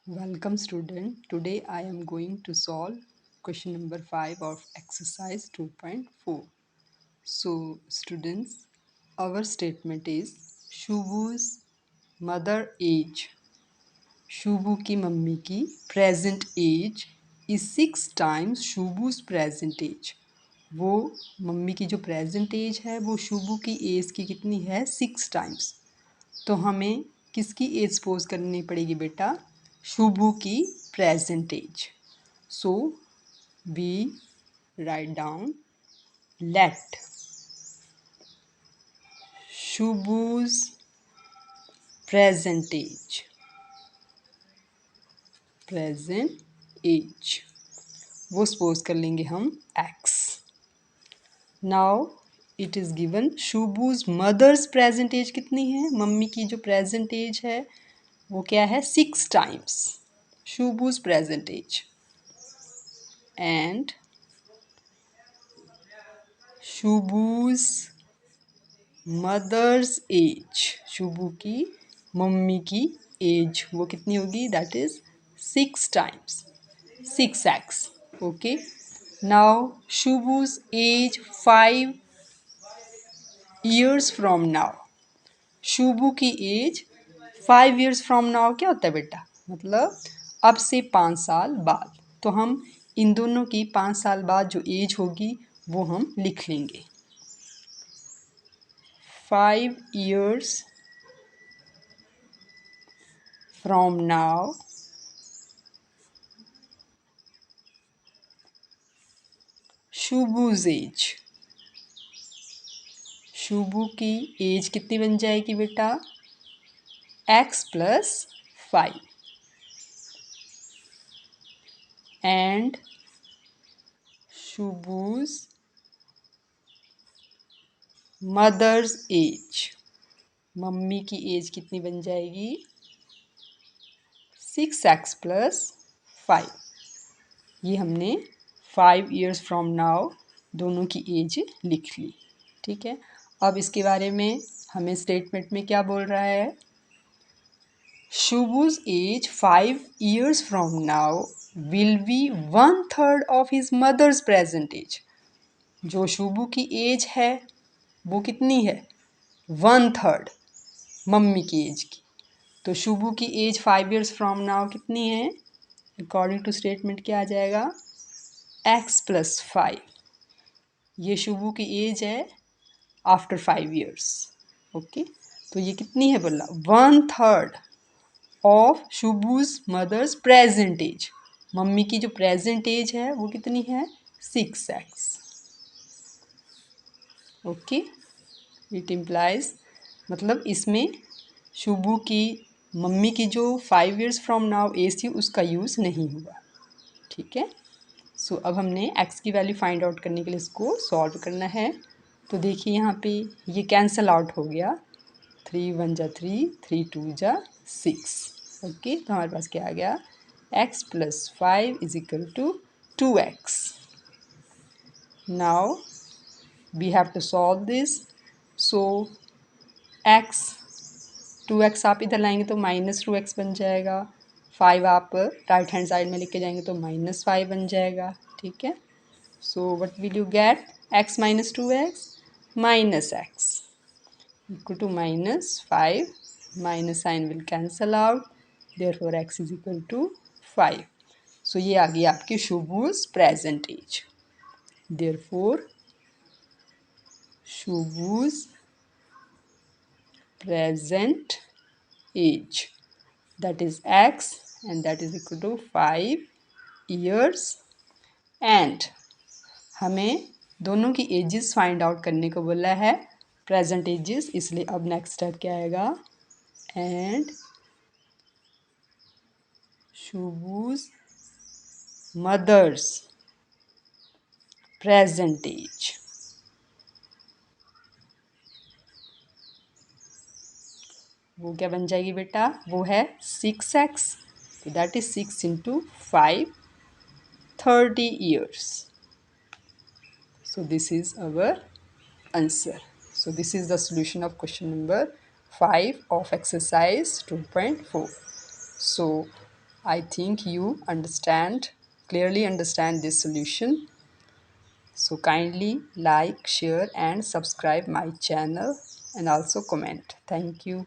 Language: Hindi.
Welcome student. Today I am going to solve question number 5 of exercise 2.4. So students, our statement is Shubhu's mother age. Shubhu की मम्मी की present age is 6 times Shubhu's present age. वो मम्मी की जो प्रेजेंट एज है वो शुभू की एज की कितनी है 6 टाइम्स। तो हमें किसकी एज सपोज करनी पड़ेगी बेटा, शुभू की present age. So we write down let Shubhu's present age वो सपोज कर लेंगे हम x. Now it is given Shubhu's mother's present age कितनी है, मम्मी की जो प्रेजेंट एज है वो क्या है 6 times Shubhu's present age. And Shubhu's mother's age, Shubhu की मम्मी की एज वो कितनी होगी, that is 6 times 6x। Okay, now Shubhu's age 5 years from now. Shubhu की एज 5 ईयर्स फ्रॉम नाउ क्या होता है बेटा, मतलब अब से 5 साल बाद। तो हम इन दोनों की 5 साल बाद जो एज होगी वो हम लिख लेंगे। 5 years from now Shubhu's age, Shubhu की एज कितनी बन जाएगी बेटा x plus 5 and Shubhu's mother's age, mummy की एज कितनी बन जाएगी 6x प्लस 5। ये हमने 5 years फ्रॉम नाउ दोनों की एज लिख ली। ठीक है, अब इसके बारे में हमें स्टेटमेंट में क्या बोल रहा है, Shubhu's age 5 years from now will be 1/3 of his mother's present age. जो शुभू की एज है वो कितनी है 1/3 मम्मी की एज की। तो शुभू की एज 5 years फ्रॉम नाउ कितनी है, अकॉर्डिंग टू स्टेटमेंट क्या आ जाएगा x प्लस 5। ये शुभू की एज है आफ्टर 5 years। ओके, तो ये कितनी है बोला 1/3 of Shubhu's mother's present age. Mummy की जो प्रेजेंट एज है वो कितनी है 6x। ओके, इट इम्प्लाइज मतलब इसमें शुभू की मम्मी की जो 5 years फ्रॉम नाउ एज थी उसका यूज़ नहीं हुआ। ठीक है, सो अब हमने x की वैल्यू फाइंड आउट करने के लिए इसको सॉल्व करना है। तो देखिए यहाँ पे ये कैंसल आउट हो गया, 3 1 जा 3, 3 2 जा 6। ओके, तो हमारे पास क्या आ गया x plus 5 is equal to 2x। Now we have to solve this. So x 2x आप इधर लाएंगे तो -2x बन जाएगा, 5 आप राइट हैंड साइड में लेके जाएंगे तो -5 बन जाएगा। ठीक है, so what will you get, x minus 2x minus x equal to -5, minus sign will cancel out, therefore x is equal to 5। So ये आ गई आपकी शुभूज प्रेजेंट एज। देयरफॉर शुभूज present age, that is x and that is equal to 5 years। and हमें दोनों की एजेस फाइंड आउट करने को बोला है, प्रेजेंट एजेस, इसलिए अब नेक्स्ट स्टेप क्या आएगा, and Shubhu's mother's present age. वो क्या बन जाएगी बेटा, वो है 6x, तो that is 6 into 5, 30 years। So this is our answer. So this is the solution of question number 5 of exercise 2.4. So I think you clearly understand this solution. So kindly like, share and subscribe my channel and also comment. Thank you.